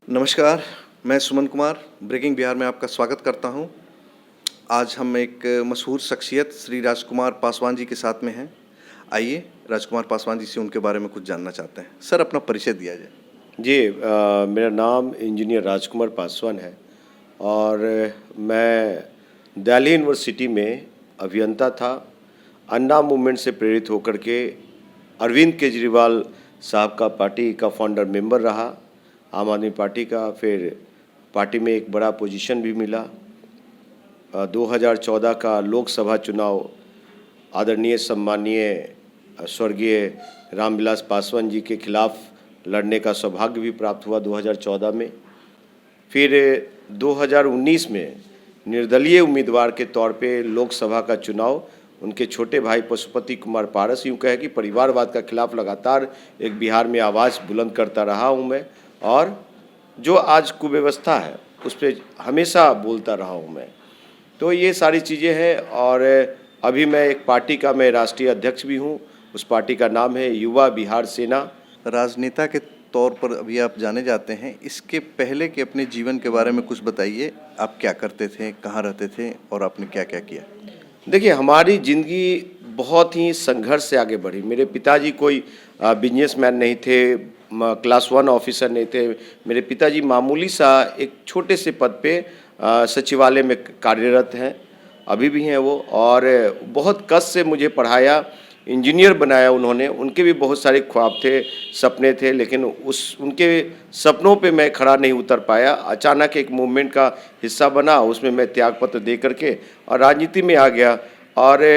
नमस्कार, मैं सुमन कुमार ब्रेकिंग बिहार में आपका स्वागत करता हूं। आज हम एक मशहूर शख्सियत श्री राजकुमार पासवान जी के साथ में हैं। आइए राजकुमार पासवान जी से उनके बारे में कुछ जानना चाहते हैं। सर, अपना परिचय दिया जाए। जी, मेरा नाम इंजीनियर राजकुमार पासवान है और मैं दिल्ली यूनिवर्सिटी में अभियंता था। अन्ना मूवमेंट से प्रेरित होकर के अरविंद केजरीवाल साहब का पार्टी का फाउंडर मेंबर रहा, आम आदमी पार्टी का। फिर पार्टी में एक बड़ा पोजीशन भी मिला। 2014 का लोकसभा चुनाव आदरणीय सम्मानीय स्वर्गीय रामविलास पासवान जी के खिलाफ लड़ने का सौभाग्य भी प्राप्त हुआ 2014 में। फिर 2019 में निर्दलीय उम्मीदवार के तौर पे लोकसभा का चुनाव उनके छोटे भाई पशुपति कुमार पारस, यूँ कहे कि परिवारवाद का खिलाफ लगातार एक बिहार में आवाज़ बुलंद करता रहा हूँ मैं, और जो आज कुव्यवस्था है उस पर हमेशा बोलता रहा हूँ मैं। तो ये सारी चीज़ें हैं। और अभी मैं एक पार्टी का मैं राष्ट्रीय अध्यक्ष भी हूँ। उस पार्टी का नाम है युवा बिहार सेना। राजनेता के तौर पर अभी आप जाने जाते हैं। इसके पहले के अपने जीवन के बारे में कुछ बताइए। आप क्या करते थे, कहाँ रहते थे और आपने क्या क्या किया? देखिए, हमारी ज़िंदगी बहुत ही संघर्ष से आगे बढ़ी। मेरे पिताजी कोई बिजनेसमैन नहीं थे, क्लास 1 ऑफिसर नहीं थे। मेरे पिताजी मामूली सा एक छोटे से पद पे सचिवालय में कार्यरत हैं, अभी भी हैं वो। और बहुत कष्ट से मुझे पढ़ाया, इंजीनियर बनाया उन्होंने। उनके भी बहुत सारे ख्वाब थे, सपने थे, लेकिन उनके सपनों पे मैं खड़ा नहीं उतर पाया। अचानक एक मूवमेंट का हिस्सा बना, उसमें मैं त्यागपत्र दे करके और राजनीति में आ गया। और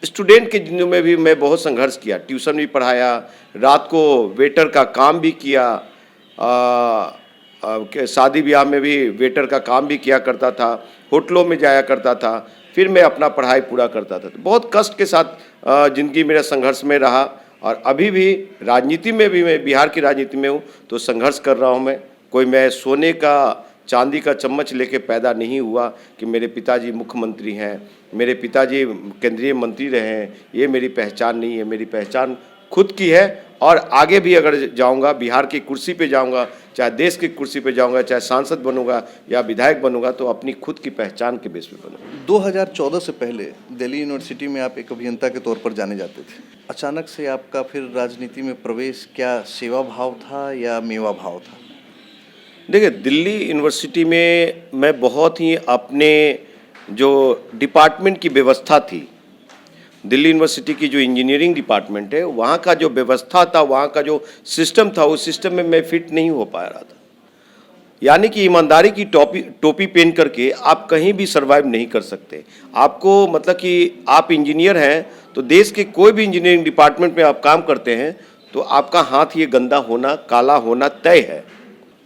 स्टूडेंट के जिंदगी में भी मैं बहुत संघर्ष किया, ट्यूशन भी पढ़ाया, रात को वेटर का काम भी किया, शादी ब्याह में भी वेटर का काम भी किया करता था, होटलों में जाया करता था, फिर मैं अपना पढ़ाई पूरा करता था। तो बहुत कष्ट के साथ ज़िंदगी मेरा संघर्ष में रहा। और अभी भी राजनीति में भी, मैं बिहार की राजनीति में हूँ तो संघर्ष कर रहा हूँ मैं। मैं सोने का चांदी का चम्मच लेके पैदा नहीं हुआ कि मेरे पिताजी मुख्यमंत्री हैं, मेरे पिताजी केंद्रीय मंत्री रहे हैं। ये मेरी पहचान नहीं है। मेरी पहचान खुद की है। और आगे भी अगर जाऊंगा, बिहार की कुर्सी पे जाऊंगा, चाहे देश की कुर्सी पे जाऊंगा, चाहे सांसद बनूंगा या विधायक बनूंगा, तो अपनी खुद की पहचान के बेस पे बनूंगा। 2014 से पहले दिल्ली यूनिवर्सिटी में आप एक अभियंता के तौर पर जाने जाते थे। अचानक से आपका फिर राजनीति में प्रवेश क्या सेवा भाव था या मेवा भाव था? देखिए, दिल्ली यूनिवर्सिटी में मैं बहुत ही अपने जो डिपार्टमेंट की व्यवस्था थी, दिल्ली यूनिवर्सिटी की जो इंजीनियरिंग डिपार्टमेंट है, वहाँ का जो व्यवस्था था, वहाँ का जो सिस्टम था, उस सिस्टम में मैं फिट नहीं हो पा रहा था। यानी कि ईमानदारी की टोपी पहन करके आप कहीं भी सर्वाइव नहीं कर सकते। आपको मतलब कि आप इंजीनियर हैं तो देश के कोई भी इंजीनियरिंग डिपार्टमेंट में आप काम करते हैं तो आपका हाथ ये गंदा होना, काला होना तय है।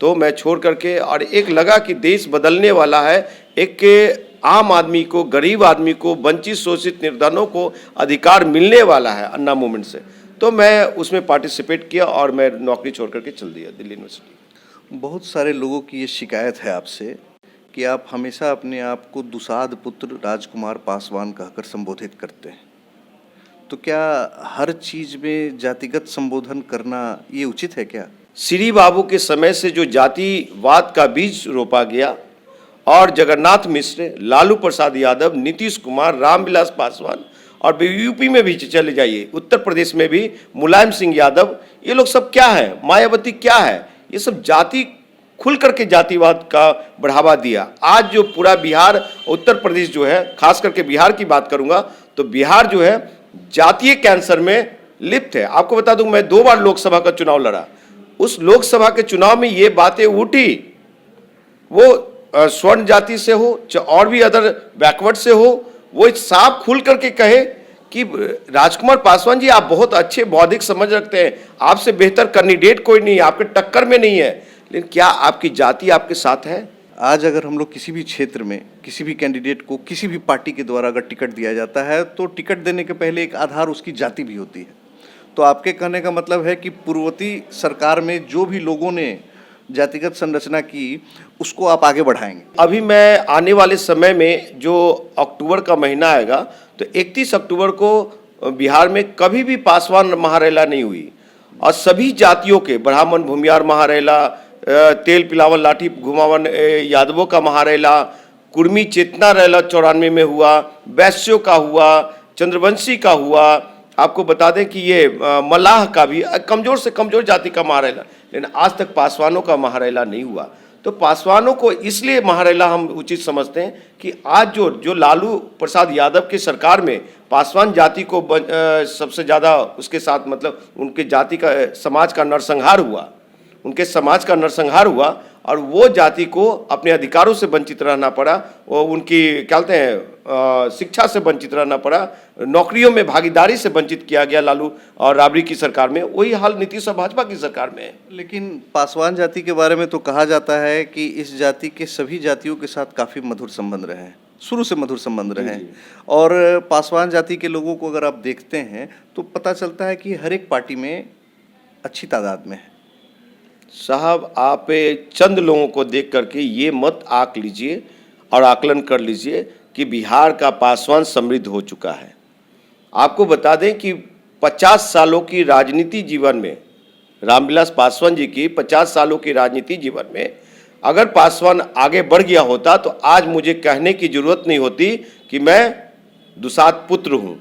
तो मैं छोड़ करके, और एक लगा कि देश बदलने वाला है, एक आम आदमी को, गरीब आदमी को, वंचित शोषित निर्धनों को अधिकार मिलने वाला है अन्ना मूवमेंट से। तो मैं उसमें पार्टिसिपेट किया और मैं नौकरी छोड़ करके चल दिया दिल्ली यूनिवर्सिटी। बहुत सारे लोगों की ये शिकायत है आपसे कि आप हमेशा अपने आप को दुसाध पुत्र राजकुमार पासवान कहकर संबोधित करते हैं। तो क्या हर चीज़ में जातिगत संबोधन करना ये उचित है क्या? श्री बाबू के समय से जो जातिवाद का बीज रोपा गया, और जगन्नाथ मिश्र, लालू प्रसाद यादव, नीतीश कुमार, रामविलास पासवान, और यूपी में भी चले जाइए, उत्तर प्रदेश में भी मुलायम सिंह यादव, ये लोग सब क्या है, मायावती क्या है, ये सब जाति खुल करके जातिवाद का बढ़ावा दिया। आज जो पूरा बिहार, उत्तर प्रदेश जो है, खास करके बिहार की बात करूंगा तो बिहार जो है जातीय कैंसर में लिप्त है। आपको बता दूं, मैं 2 बार लोकसभा का चुनाव लड़ा। उस लोकसभा के चुनाव में ये बातें उठी, वो स्वर्ण जाति से हो और भी अदर बैकवर्ड से हो, वो साफ खुल करके कहे कि राजकुमार पासवान जी, आप बहुत अच्छे बौद्धिक समझ रखते हैं, आपसे बेहतर कैंडिडेट कोई नहीं है, आपके टक्कर में नहीं है, लेकिन क्या आपकी जाति आपके साथ है? आज अगर हम लोग किसी भी क्षेत्र में किसी भी कैंडिडेट को किसी भी पार्टी के द्वारा अगर टिकट दिया जाता है तो टिकट देने के पहले एक आधार उसकी जाति भी होती है। तो आपके कहने का मतलब है कि पूर्ववर्ती सरकार में जो भी लोगों ने जातिगत संरचना की उसको आप आगे बढ़ाएंगे? अभी मैं आने वाले समय में जो अक्टूबर का महीना आएगा तो 31 अक्टूबर को बिहार में कभी भी पासवान महारैला नहीं हुई, और सभी जातियों के, ब्राह्मण, भूमियार महारैला, तेल पिलावन लाठी घुमावन यादवों का महारेला, कुर्मी चेतना रैला 94 में हुआ, वैश्यों का हुआ, चंद्रवंशी का हुआ। आपको बता दें कि ये मल्लाह का भी कमजोर से कमजोर जाति का महारेला, लेकिन आज तक पासवानों का महारेला नहीं हुआ। तो पासवानों को इसलिए महारेला हम उचित समझते हैं कि आज जो लालू प्रसाद यादव की सरकार में पासवान जाति को सबसे ज़्यादा उसके साथ मतलब उनके जाति का समाज का नरसंहार हुआ, उनके समाज का नरसंहार हुआ और वो जाति को अपने अधिकारों से वंचित रहना पड़ा, और उनकी क्या कहते हैं शिक्षा से वंचित रहना पड़ा, नौकरियों में भागीदारी से वंचित किया गया लालू और राबड़ी की सरकार में। वही हाल नीतीश और भाजपा की सरकार में है। लेकिन पासवान जाति के बारे में तो कहा जाता है कि इस जाति के सभी जातियों के साथ काफ़ी मधुर संबंध रहे हैं, शुरू से मधुर संबंध रहे हैं। और पासवान जाति के लोगों को अगर आप देखते हैं तो पता चलता है कि हर एक पार्टी में अच्छी तादाद में है। साहब, आप चंद लोगों को देख करके ये मत आंक लीजिए और आकलन कर लीजिए कि बिहार का पासवान समृद्ध हो चुका है। आपको बता दें कि 50 सालों की राजनीति जीवन में, रामविलास पासवान जी की 50 सालों की राजनीति जीवन में अगर पासवान आगे बढ़ गया होता तो आज मुझे कहने की जरूरत नहीं होती कि मैं दुसाध पुत्र हूँ।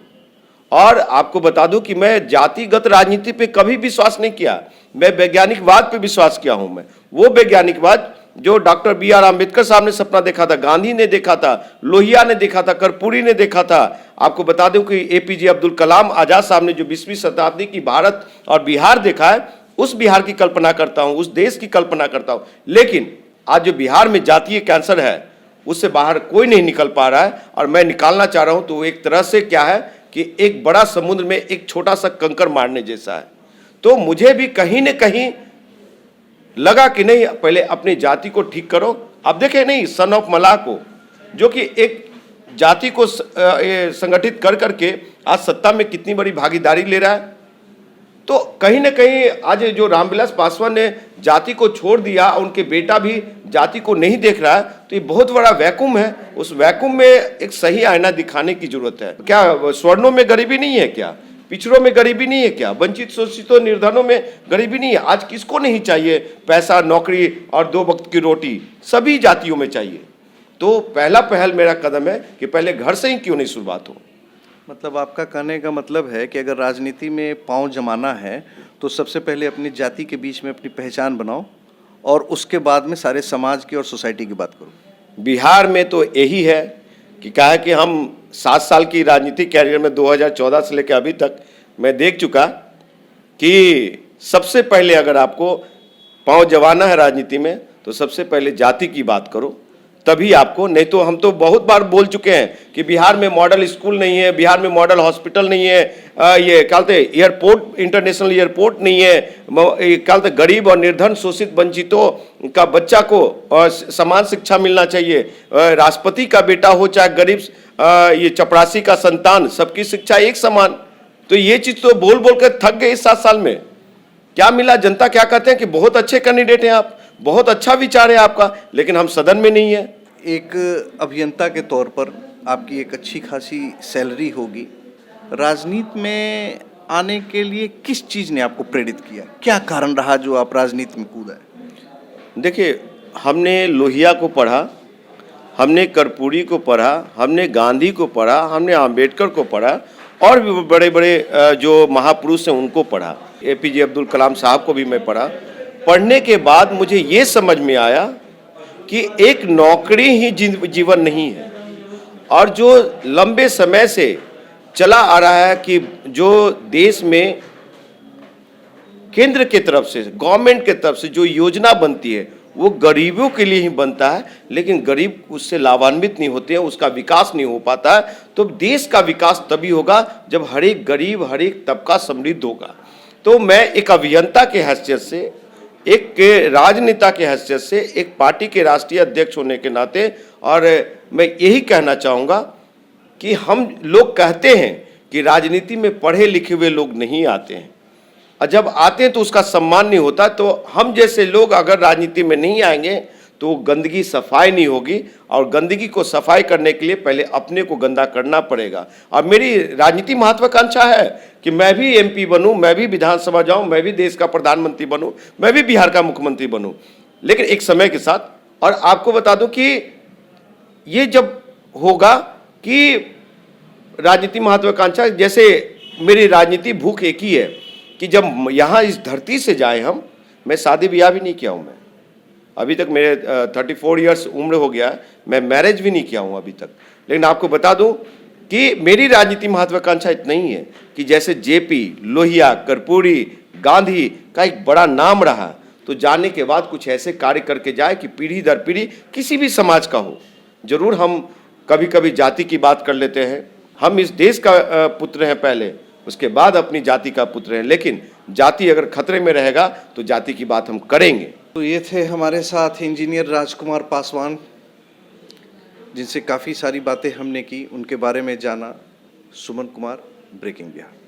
और आपको बता दूं कि मैं जातिगत राजनीति पे कभी विश्वास नहीं किया, मैं वैज्ञानिकवाद पे विश्वास किया हूं। मैं वो वैज्ञानिकवाद जो डॉक्टर बी.आर. आम्बेडकर साहब ने सपना देखा था, गांधी ने देखा था, लोहिया ने देखा था, कर्पूरी ने देखा था। आपको बता दूं कि ए.पी.जे. अब्दुल कलाम आजाद साहब ने जो 20वीं शताब्दी की भारत और बिहार देखा है, उस बिहार की कल्पना करता हूं, उस देश की कल्पना करता हूं। लेकिन आज जो बिहार में जातीय कैंसर है उससे बाहर कोई नहीं निकल पा रहा है, और मैं निकालना चाह रहा हूं। तो एक तरह से क्या है कि एक बड़ा समुद्र में एक छोटा सा कंकर मारने जैसा है। तो मुझे भी कहीं न कहीं लगा कि नहीं, पहले अपनी जाति को ठीक करो। अब देखें नहीं, सन ऑफ मल्लाह को, जो कि एक जाति को संगठित कर करके आज सत्ता में कितनी बड़ी भागीदारी ले रहा है। तो कहीं न कहीं आज जो रामविलास पासवान ने जाति को छोड़ दिया, उनके बेटा भी जाति को नहीं देख रहा है, तो ये बहुत बड़ा वैक्यूम है। उस वैक्यूम में एक सही आईना दिखाने की जरूरत है। क्या स्वर्णों में गरीबी नहीं है क्या? पिछड़ों में गरीबी नहीं है क्या? वंचित शोषितों निर्धनों में गरीबी नहीं है? आज किसको नहीं चाहिए पैसा, नौकरी और 2 वक्त की रोटी? सभी जातियों में चाहिए। तो पहला पहल मेरा कदम है कि पहले घर से ही क्यों नहीं शुरुआत हो। मतलब आपका कहने का मतलब है कि अगर राजनीति में पांव जमाना है तो सबसे पहले अपनी जाति के बीच में अपनी पहचान बनाओ और उसके बाद में सारे समाज की और सोसाइटी की बात करो। बिहार में तो यही है कि कहा कि हम 7 साल की राजनीतिक कैरियर में 2014 से लेकर अभी तक मैं देख चुका कि सबसे पहले अगर आपको पांव जमाना है राजनीति में तो सबसे पहले जाति की बात करो, तभी आपको। नहीं तो हम तो बहुत बार बोल चुके हैं कि बिहार में मॉडल स्कूल नहीं है, बिहार में मॉडल हॉस्पिटल नहीं है, ये क्या कहते हैं एयरपोर्ट, इंटरनेशनल एयरपोर्ट नहीं है, क्या कहते गरीब और निर्धन शोषित वंचितों का बच्चा को समान शिक्षा मिलना चाहिए, राष्ट्रपति का बेटा हो चाहे गरीब ये चपरासी का संतान, सबकी शिक्षा एक समान। तो ये चीज तो बोल बोल कर थक गए इस 7 साल में। क्या मिला? जनता क्या कहते हैं कि बहुत अच्छे कैंडिडेट हैं आप, बहुत अच्छा विचार है आपका, लेकिन हम सदन में नहीं है। एक अभियंता के तौर पर आपकी एक अच्छी खासी सैलरी होगी, राजनीति में आने के लिए किस चीज़ ने आपको प्रेरित किया? क्या कारण रहा जो आप राजनीति में कूदा है? देखिए, हमने लोहिया को पढ़ा, हमने कर्पूरी को पढ़ा, हमने गांधी को पढ़ा, हमने आम्बेडकर को पढ़ा और भी बड़े बड़े जो महापुरुष हैं उनको पढ़ा। ए.पी.जे. अब्दुल कलाम साहब को भी मैं पढ़ा। पढ़ने के बाद मुझे ये समझ में आया कि एक नौकरी ही जीवन नहीं है, और जो लंबे समय से चला आ रहा है कि जो देश में केंद्र की तरफ से, गवर्नमेंट की तरफ से जो योजना बनती है वो गरीबों के लिए ही बनता है, लेकिन गरीब उससे लाभान्वित नहीं होते हैं, उसका विकास नहीं हो पाता है। तो देश का विकास तभी होगा जब हर एक गरीब, हर एक तबका समृद्ध होगा। तो मैं एक अभियंता के हैसियत से, एक राजनेता के हैसियत से, एक पार्टी के राष्ट्रीय अध्यक्ष होने के नाते, और मैं यही कहना चाहूँगा कि हम लोग कहते हैं कि राजनीति में पढ़े लिखे हुए लोग नहीं आते हैं, और जब आते हैं तो उसका सम्मान नहीं होता। तो हम जैसे लोग अगर राजनीति में नहीं आएंगे तो गंदगी सफाई नहीं होगी, और गंदगी को सफाई करने के लिए पहले अपने को गंदा करना पड़ेगा। और मेरी राजनीति महत्वाकांक्षा है कि मैं भी एमपी बनूं, मैं भी विधानसभा जाऊं, मैं भी देश का प्रधानमंत्री बनूं, मैं भी बिहार का मुख्यमंत्री बनूं। लेकिन एक समय के साथ। और आपको बता दूं कि ये जब होगा कि राजनीति महत्वाकांक्षा, जैसे मेरी राजनीति भूख एक ही है कि जब यहाँ इस धरती से जाए हम, मैं शादी ब्याह भी नहीं किया हूँ, मैं अभी तक मेरे 34 इयर्स उम्र हो गया है, मैं मैरिज भी नहीं किया हूँ अभी तक। लेकिन आपको बता दूं कि मेरी राजनीति महत्वाकांक्षा इतना ही है कि जैसे जेपी, लोहिया, कर्पूरी, गांधी का एक बड़ा नाम रहा, तो जाने के बाद कुछ ऐसे कार्य करके जाए कि पीढ़ी दर पीढ़ी किसी भी समाज का हो। जरूर हम कभी कभी जाति की बात कर लेते हैं, हम इस देश का पुत्र हैं पहले, उसके बाद अपनी जाति का पुत्र हैं, लेकिन जाति अगर खतरे में रहेगा तो जाति की बात हम करेंगे। तो ये थे हमारे साथ इंजीनियर राजकुमार पासवान, जिनसे काफ़ी सारी बातें हमने की, उनके बारे में जाना। सुमन कुमार, ब्रेकिंग बिहार।